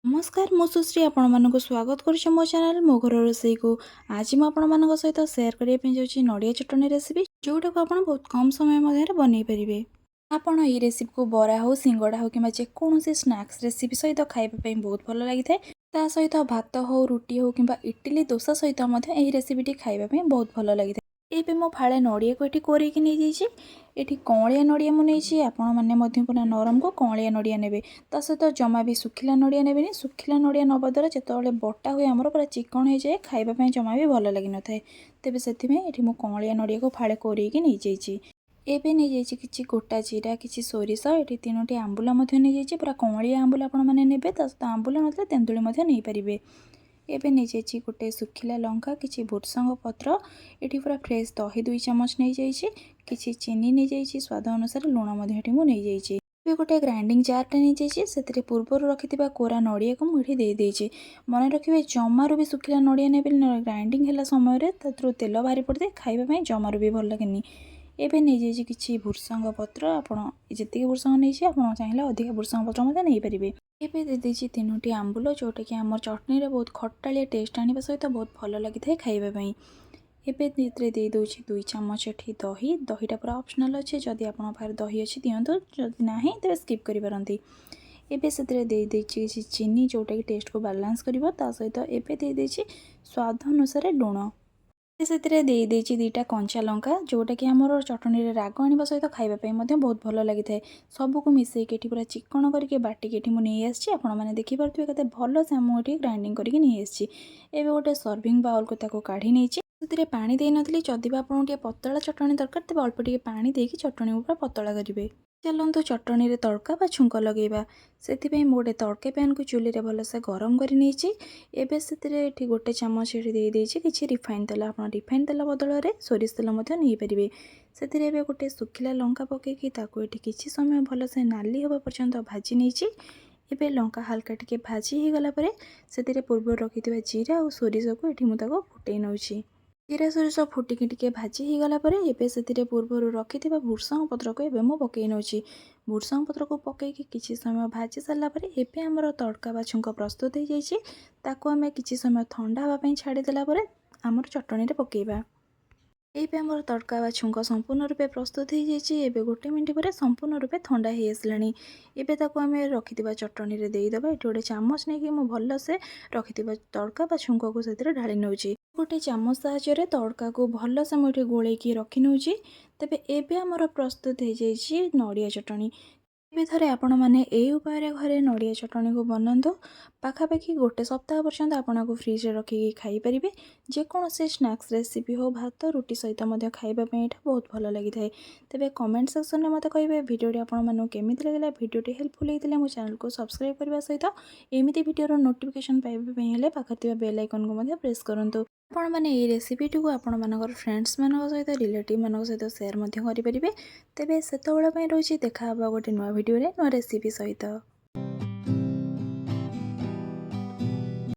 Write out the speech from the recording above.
नमस्कार मु सुश्री आपण मानक स्वागत करुच्ची मो चैनल मो घर रोसई को। आज मुझे आपण सहित सेयार करने जाऊँगी नड़िया चटनी रेसिपी जोटा को आप बहुत कम समय मध्य बन पारे। आपण ये रेसिपी को बरा हो सिंगड़ा हो कि जेकोसी स्नैक्स रेसिपी सहित खावाई बहुत भल लगी था सहित भात हो रुटी हो कि इडली डोसा सहित यह रेसिपी खावाई बहुत भल लगी था। एबे मो फाड़े नड़िया को ये कोरेकी नहीं जाइए। ये कौलिया नड़िया मुझे आपण मैंने पूरा नरम को कौलिया नड़िया ने सहित जमा भी सुखिला नड़िया ने सुखिला नड़िया नवा द्वारा जो बटा हुए आमर पूरा चिकन हो जाए खावाई जमा भी भल लगी न था। तेज से ये कौलिया नड़िया को फाड़े कोरेकी नहीं जाइए। एबे नहीं जाइए किसी गोटा जीरा किसी सोरिष ये तीनोटी आंबुला नहीं जाइए पूरा कौलिया आंबुला आपण मैंने ने सहित आंबुला ना तेंदुली नहीं पारे। एबे नहीं जाइए गोटे सुखिला लंका किसी भुर्संग पत्र ये पूरा फ्रेश दही 2 चम्मच नहीं जाइए किसी चीनी नहीं जाइए स्वाद अनुसार लुण नहीं जाइए। गोटे ग्राइंडिंग जारटे नहीं जाइए से पूर्वर रखि कोरा नड़िया को मुझे देदेजी मन रखिए जमारू भी सुखिला नड़िया ने ग्राइंडिंग है समय तेल बाहरी पड़े खावाई जमारू भी भल लगे। एबे नहीं जाइए किसी भुर्संग पत्र आपड़ जी भुर्संग नहीं आप चाहिए अधिक भुर्संग पत्र नहीं पारे। एबे दे दीजिए तीनोटी आंबुल जोटा कि आम चटनी बहुत खटालिया टेस्ट आने सहित बहुत भल लगी था खावाई। एबे दे दूची 2 चम्मच एठी दही दहीटा पूरा ऑप्शनल अच्छे जदि आपन पाखरे दही अच्छी दिंतु जदि नाही तेरे स्किप करि पारंती। एबे से दे देछि चीनी जोटा कि टेस्ट को बैलेंस करिवो ता सहित एबे दे देछि स्वाद अनुसार लुण से देदेछि 2टा कंचा लंका जोटा कि आमर चटनी राग आने सहित खावाई बहुत भल लगी था। सबको मिसेक पूरा चिकन करके बाटिक मुझे आपने देखिपे के भल से मुझे ग्राइंडिंग करके नहीं आसी। एबे गोटे सर्विंग बाउल को काढ़ी नहीं पानी दे नी जदि आपको पतला चटनी दरकार तेज अल्प टे पानी देकी चटनी पूरा पतला करेंगे। चलतु चटनी रे तड़का बा छुंक लगेगा से गोटे तड़के पैन को चूल्ही रे भलसे गरम कर गोटे चम्मच किसी रिफाइन तेल आप रिफाइन तेल बदल में सोरिष तेल नहीं पारे। से गोटे सुखिला लंका पकईकि किसी समय भलसे नाली हवा पर्यंत भाजी नहीं। एबे लंका हल्का टिके भाजी हो गला से पूर्व रखि जीरा और सोरिष को ये मुझे फुटे नौची। जीरा सोरिष फुटिकी टिके भाजी हो गला से पूर्व रखि भुर्संग पत्र को एबे मु पकई नौची। भुर्संग पत्र को पकईकि किछि समय भाजी सारा एबे आमर तड़का बा छुंक प्रस्तुत हो जाइए ताको आमे किछि समय ठंडा हवाई छाड़देला आमर चटनी रे पकेइबा। एबे आमर तड़का बा छुंक संपूर्ण रूपे प्रस्तुत हो जाइए। एबे गोटे मिनट पर संपूर्ण रूपे ठंडा हो आसलानी। एबे ताको आमे रखिथिबा चटनी रे देइदबा। एठी गोटे चामच नहीं मु भल से रखिथिबा तड़का बा छुंक को सेतिर ढाली नउची। गोटे चामच साहाय्य तड़का को भल से मुझे गोलैकी रखी नउची। तेबे एबे आमर प्रस्तुत हो जाइए नड़िया चटनी। एबे थरे आपण माने ए उपाय घरे नड़िया चटनी को बनातु पाखापाखि गोटे सप्ताह पर्यंत आपन को फ्रिज रे रखिकी खाई परिबे। जेकोसी स्नैक्स रेसिपी हो भात रुटी सहित खावाई बहुत भल लगी था। तेबे कमेंट सेक्शन में मत कहे भिडियोटी आपको केमी लगे भिडियोटी हेल्पफुल होता है मो चैनल को सब्सक्राइब करने सहित एमती भिडियोर नोटिफिकेशन पाइबा पाखे बेल आइकन को प्रेस करूँ। आपण मैंने ये रेसिपी को आपण फ्रेंड्स मान सहित रिलेटिव मान सहित सेयार करेंगे। तेबे से रही देखा गोटे नुआ भिडियो नुआ रेसिपी सहित।